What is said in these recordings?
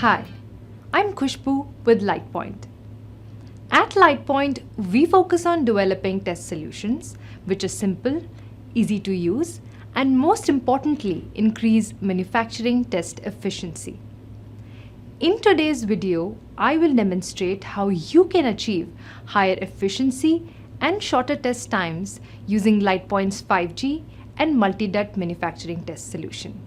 Hi, I'm Khushbu with LitePoint. At LitePoint, we focus on developing test solutions which are simple, easy to use, and most importantly, increase manufacturing test efficiency. In today's video, I will demonstrate how you can achieve higher efficiency and shorter test times using LitePoint's 5G and multi-DUT manufacturing test solution.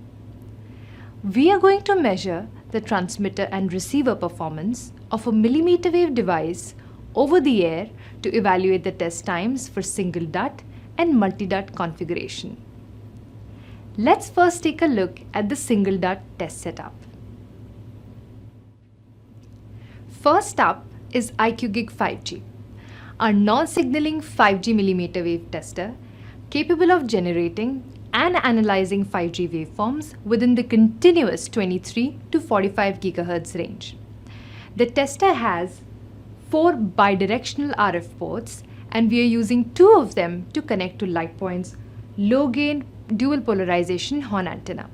We are going to measure the transmitter and receiver performance of a mmWave device over the air to evaluate the test times for single DUT and multi-DUT configuration. Let's first take a look at the single DUT test setup. First up is IQgig-5G, our non-signaling 5G mmWave tester capable of generating and analyzing 5G waveforms within the continuous 23 to 45 GHz range. The tester has 4 bidirectional RF ports, and we are using 2 of them to connect to LitePoint's low-gain dual polarization horn antenna.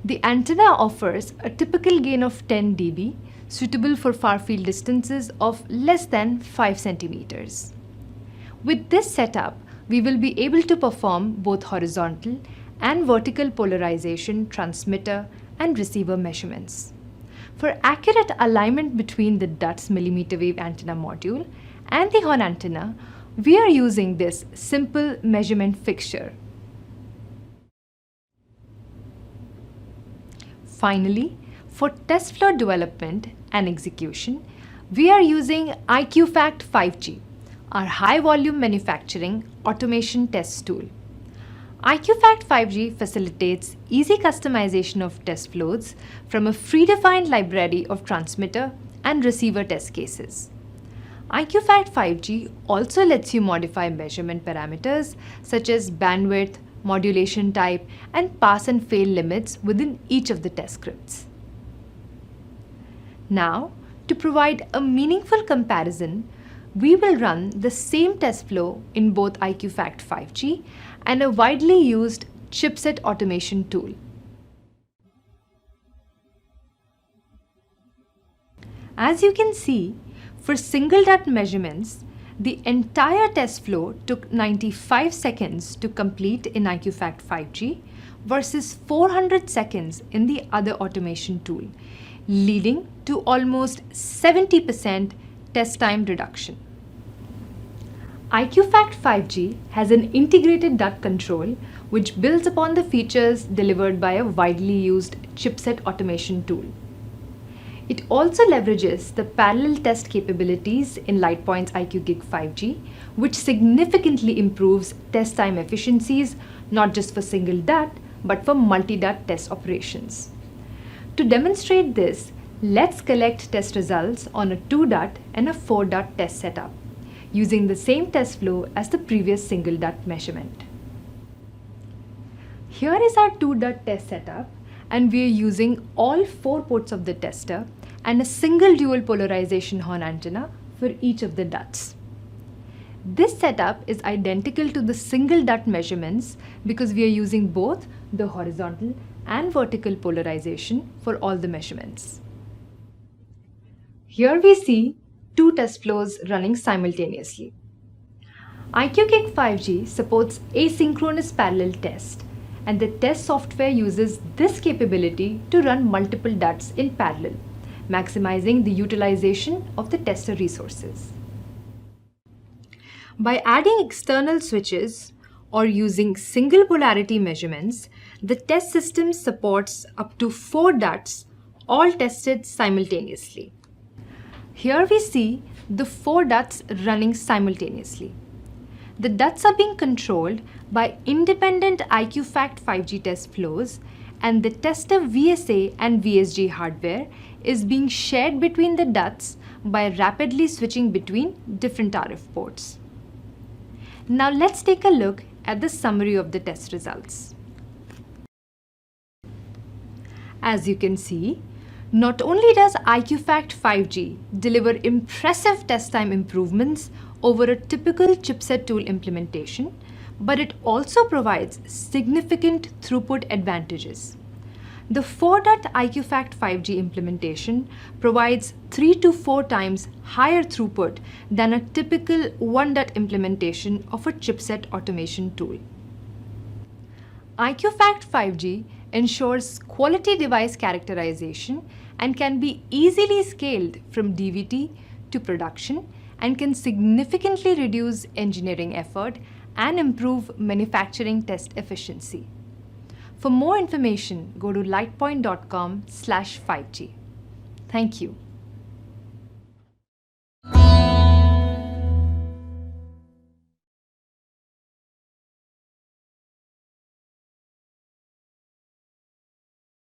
The antenna offers a typical gain of 10 dB, suitable for far-field distances of less than 5 centimeters. With this setup, we will be able to perform both horizontal and vertical polarization transmitter and receiver measurements. For accurate alignment between the DUT's mmWave antenna module and the horn antenna, we are using this simple measurement fixture. Finally, for test flow development and execution, we are using IQgig-5G, our high-volume manufacturing automation test tool. IQgig-5G facilitates easy customization of test flows from a predefined library of transmitter and receiver test cases. IQgig-5G also lets you modify measurement parameters such as bandwidth, modulation type, and pass and fail limits within each of the test scripts. Now, to provide a meaningful comparison, we will run the same test flow in both IQgig-5G and a widely used chipset automation tool. As you can see, for single DUT measurements, the entire test flow took 95 seconds to complete in IQgig-5G versus 400 seconds in the other automation tool, leading to almost 70% test time reduction. IQgig-5G has an integrated DUT control which builds upon the features delivered by a widely used chipset automation tool. It also leverages the parallel test capabilities in LitePoint's IQgig-5G, which significantly improves test time efficiencies not just for single DUT but for multi-DUT test operations. To demonstrate this, let's collect test results on a 2-DUT and a 4-DUT test setup, using the same test flow as the previous single DUT measurement. Here is our 2-DUT test setup, and we are using all 4 ports of the tester and a single dual polarization horn antenna for each of the DUTs. This setup is identical to the single DUT measurements because we are using both the horizontal and vertical polarization for all the measurements. Here we see 2 test flows running simultaneously. IQgig-5G supports asynchronous parallel test, and the test software uses this capability to run multiple DUTs in parallel, maximizing the utilization of the tester resources. By adding external switches or using single polarity measurements, the test system supports up to 4 DUTs, all tested simultaneously. Here we see the 4 DUTs running simultaneously. The DUTs are being controlled by independent IQgig-5G test flows, and the tester VSA and VSG hardware is being shared between the DUTs by rapidly switching between different RF ports. Now let's take a look at the summary of the test results. As you can see, not only does IQgig-5G deliver impressive test time improvements over a typical chipset tool implementation, but it also provides significant throughput advantages. The 4.IQfact-5G implementation provides 3 to 4 times higher throughput than a typical 1. Implementation of a chipset automation tool. IQfact-5G ensures quality device characterization and can be easily scaled from DVT to production and can significantly reduce engineering effort and improve manufacturing test efficiency. For more information, go to litepoint.com/5G. Thank you.